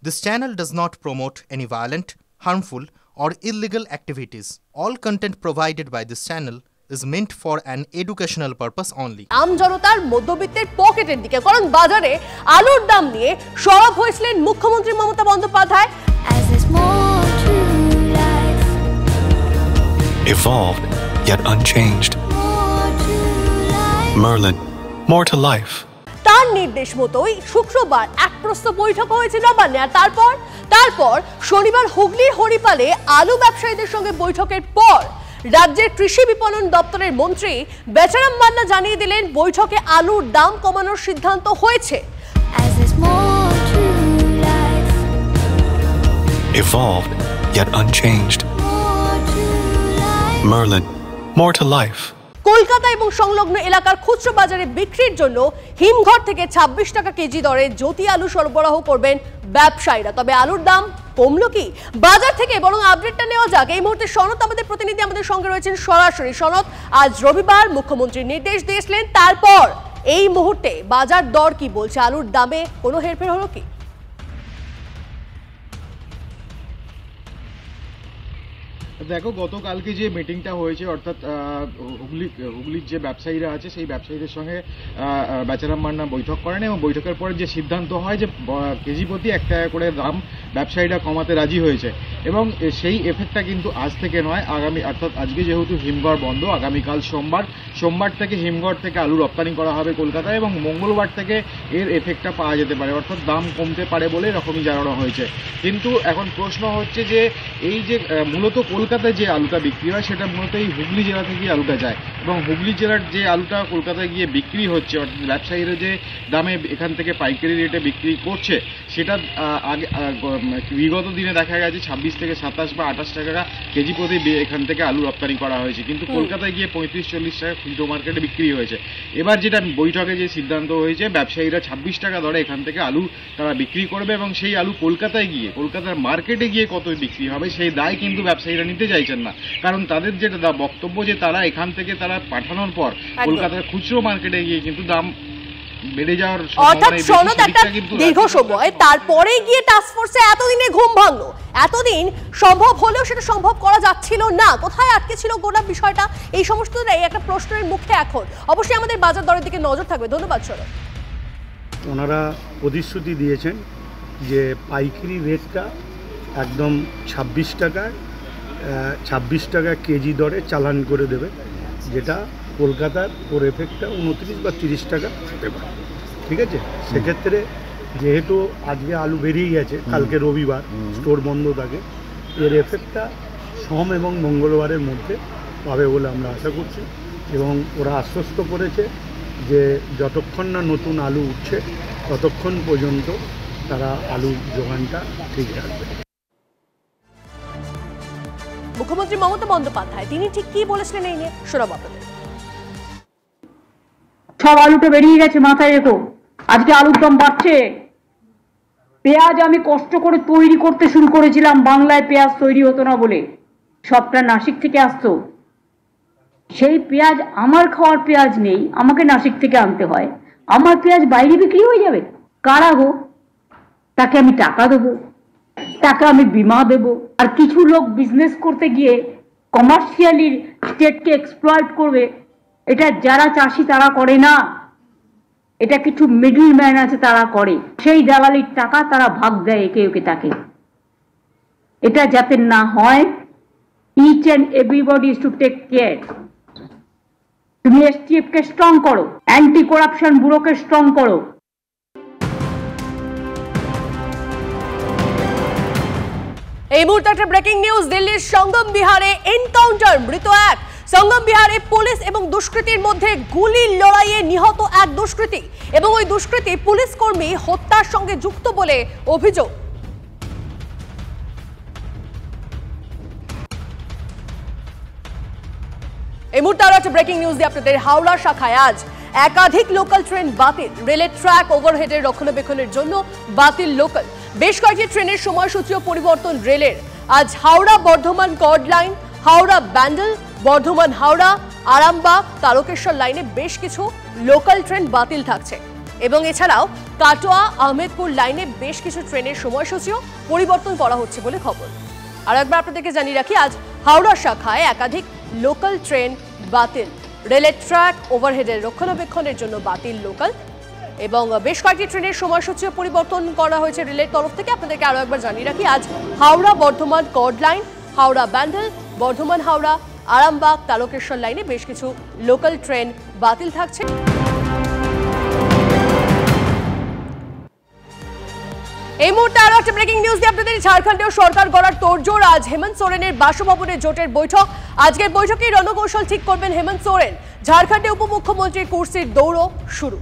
This channel does not promote any violent, harmful, or illegal activities. All content provided by this channel is meant for an educational purpose only. আম জনতার মধ্যবিত্তের পকেটের দিকে, কারণ বাজারে আলুর দাম নিয়ে সরব হয়েছিলেন মুখ্যমন্ত্রী Mamata Bandyopadhyay. Evolved yet unchanged. Merlin, more to life. তার নির্দেশ মতোই শুক্রবার এক প্রস্ত বৈঠক হয়েছে নবান্নে, আর তারপর শনিবার হুগলির হরিপালে আলু ব্যবসায়ীদের সঙ্গে বৈঠকের পর রাজ্যের কৃষি বিপণন দপ্তরের মন্ত্রী বেচারাম মান্না জানিয়ে দিলেন বৈঠকে আলুর দাম কমানোর সিদ্ধান্ত হয়েছে। Evolved yet unchanged. Merlin, more to life. Kolkata এবং সংলগ্ন এলাকার খুচরো বাজারে বিক্রির জন্য হিমঘর থেকে 26 টাকা কেজি দরে জ্যোতি আলু সরবরাহ করবেন ব্যবসায়ীরা। তবে আলুর দাম কমলো কি বাজার থেকে, বরং আপডেটটা নেওয়া যাক। এই মুহূর্তে সনদ আমাদের প্রতিনিধি আমাদের সঙ্গে রয়েছেন সরাসরি। সনদ, আজ রবিবার মুখ্যমন্ত্রী নির্দেশ দিয়েছিলেন, তারপর এই মুহূর্তে বাজার দর কি বলছে? আলুর দামে কোনো হেরফের হলো কি? দেখো, গতকালকে যে মিটিংটা হয়েছে, অর্থাৎ হুগলির যে ব্যবসায়ীরা আছে সেই ব্যবসায়ীদের সঙ্গে বেচারাম মান্না বৈঠক করেন এবং বৈঠকের পরে যে সিদ্ধান্ত হয় যে কেজি প্রতি 1 টাকা করে দাম ব্যবসায়ীরা কমাতে রাজি হয়েছে এবং সেই এফেক্টটা কিন্তু আজ থেকে নয়, আগামী, অর্থাৎ আজকে যেহেতু হিমঘর বন্ধ, আগামীকাল সোমবার থেকে হিমঘর থেকে আলু রপ্তানি করা হবে কলকাতায় এবং মঙ্গলবার থেকে এর এফেক্টটা পাওয়া যেতে পারে, অর্থাৎ দাম কমতে পারে বলে এরকমই জানানো হয়েছে। কিন্তু এখন প্রশ্ন হচ্ছে যে এই যে মূলত কলকাতায় যে আলুটা বিক্রি হয় সেটা মূলত এই হুগলি জেলা থেকেই আলুটা যায় এবং হুগলি জেলার যে আলুটা কলকাতায় গিয়ে বিক্রি হচ্ছে, অর্থাৎ ব্যবসায়ীরা যে দামে এখান থেকে পাইকারি রেটে বিক্রি করছে সেটা আগে বিগত দিনে দেখা গেছে 26 থেকে 27 বা 28 টাকা কেজি প্রতি এখান থেকে আলু রপ্তানি করা হয়েছে, কিন্তু কলকাতায় গিয়ে 35-40 টাকা খুচরো মার্কেটে বিক্রি হয়েছে। এবার যেটা বৈঠকে যে সিদ্ধান্ত হয়েছে, ব্যবসায়ীরা 26 টাকা দরে এখান থেকে আলু তারা বিক্রি করবে এবং সেই আলু কলকাতায় গিয়ে, কলকাতার মার্কেটে গিয়ে কত বিক্রি হবে সেই দায় কিন্তু ব্যবসায়ীরা নিতে চাইছেন না, কারণ তাদের যেটা বক্তব্য যে তারা এখান থেকে তারা পাঠানোর পর কলকাতার খুচরো মার্কেটে গিয়ে কিন্তু দাম বেড়ে যাওয়ার দীর্ঘ সময় তারপরে গিয়ে টাস্কফোর্সে এতদিনে ঘুম ভাঙলো। এতদিন সম্ভব হলেও সেটা সম্ভব করা যাচ্ছিল না। কোথায় আটকে ছিল গোটা বিষয়টা? এই সমস্তটাই একটা প্রশ্নের মুখে এখন। অবশ্যই আমাদের বাজার দরের দিকে নজর থাকবে। ধন্যবাদ সরব। ওনারা প্রতিশ্রুতি দিয়েছেন যে পাইকারি রেটটা একদম 26 টাকা কেজি দরে চালান করে দেবে, যেটা কলকাতার ওর এফেক্টটা 29 বা 30 টাকা হতে পারে। ঠিক আছে, সেক্ষেত্রে যেহেতু আজকে আলু বেরিয়ে গেছে, কালকে রবিবার স্টোর বন্ধ থাকে, এর এফেক্টটা সোম এবং মঙ্গলবারের মধ্যে পাবে বলে আমরা আশা করছি এবং ওরা আশ্বস্ত করেছে যে যতক্ষণ না নতুন আলু উঠছে ততক্ষণ পর্যন্ত তারা আলুর যোগানটা ঠিক রাখবে। মুখ্যমন্ত্রী মমতা বন্দ্যোপাধ্যায় তিনি ঠিক কি বলেছিলেন এই নিয়ে শোনাবো আপনাদের। সব আলুটা বেরিয়ে গেছে, মাথায় রেখো। আজকে আলুর দাম বাড়ছে। পেঁয়াজ আমি কষ্ট করে তৈরি করতে শুরু করেছিলাম, বাংলায় পেঁয়াজ তৈরি হতো না বলে, সবটা নাসিক থেকে আসতো। সেই পেঁয়াজ আমার খাওয়ার পেঁয়াজ নেই, আমাকে নাসিক থেকে আনতে হয়। আমার পেঁয়াজ বাইরে বিক্রি হয়ে যাবে। কারা গো? তাকে আমি টাকা দেবো, তাকে আমি বিমা দেব। আর কিছু লোক বিজনেস করতে গিয়ে কমার্শিয়ালি স্টেটকে এক্সপ্লয়েট করবে। এটা যারা চাষি তারা করে না, এটা কিছু মিডল ম্যান আছে তারা করে। সেই দালালির টাকা তারা ভাগ দেয় একে একে তাকে। এটা যাতে না হয়, each and everybody is to take care. তুমি এসটিএফ কে স্ট্রং করো, অ্যান্টি করাপশন ব্যুরোকে স্ট্রং করো। এই মুহূর্তে একটা ব্রেকিং নিউজ। দিল্লির সঙ্গম বিহারে এনকাউন্টার, মৃত এক। সঙ্গম বিহারে পুলিশ এবং দুষ্কৃতীর মধ্যে গুলির লড়াইয়ে নিহত এক দুষ্কৃতী এবং ওই দুষ্কৃতী পুলিশ কর্মী হত্যার সঙ্গে যুক্ত বলে অভিযোগ। এই মুহূর্তে আরো একটা ব্রেকিং নিউজ দিয়ে আপনাদের। হাওড়া শাখায় আজ একাধিক লোকাল ট্রেন বাতিল। রেলের ট্র্যাক ওভারহেডের রক্ষণাবেক্ষণের জন্য বাতিল লোকাল। বেশ কয়েকটি ট্রেনের সময়সূচিও পরিবর্তন রেলের। আজ হাওড়া বর্ধমান কর্ড লাইন, হাওড়া ব্যান্ডেল, বর্ধমান হাওড়া, আরামবাগ, তারকেশ্বর লাইনে বেশ কিছু লোকাল ট্রেন বাতিল থাকছে। এবং এছাড়াও কাটোয়া আহমেদপুর লাইনে বেশ কিছু ট্রেনের সময়সূচিও পরিবর্তন করা হচ্ছে বলে খবর। আর একবার আপনাদেরকে জানিয়ে রাখি, আজ হাওড়া শাখায় একাধিক লোকাল ট্রেন বাতিল। রেলের ট্র্যাক ওভারহেডের রক্ষণাবেক্ষণের জন্য বাতিল লোকাল এবং বেশ কয়েকটি ট্রেনের সময়সূচিও পরিবর্তন করা হয়েছে রেলের তরফ থেকে। আপনাদেরকে আরও একবার জানিয়ে রাখি, আজ হাওড়া বর্ধমান কর্ড লাইন, হাওড়া ব্যান্ডেল, বর্ধমান হাওড়া, আরামবাগ তারকেশ্বর লাইনে বেশ কিছু লোকাল ট্রেন বাতিল থাকছে। এই মুহূর্তে আরো একটা ব্রেকিং নিউজ দিয়ে আপনাদের, ঝাড়খণ্ডেও সরকার গড়ার তোড়জোড়। আজ হেমন্ত সোরেনের বাসভবনে জোটের বৈঠক। আজকের বৈঠকে রণকৌশল ঠিক করবেন হেমন্ত সোরেন। ঝাড়খণ্ডে উপমুখ্যমন্ত্রীর কুর্সির দৌড়ও শুরু।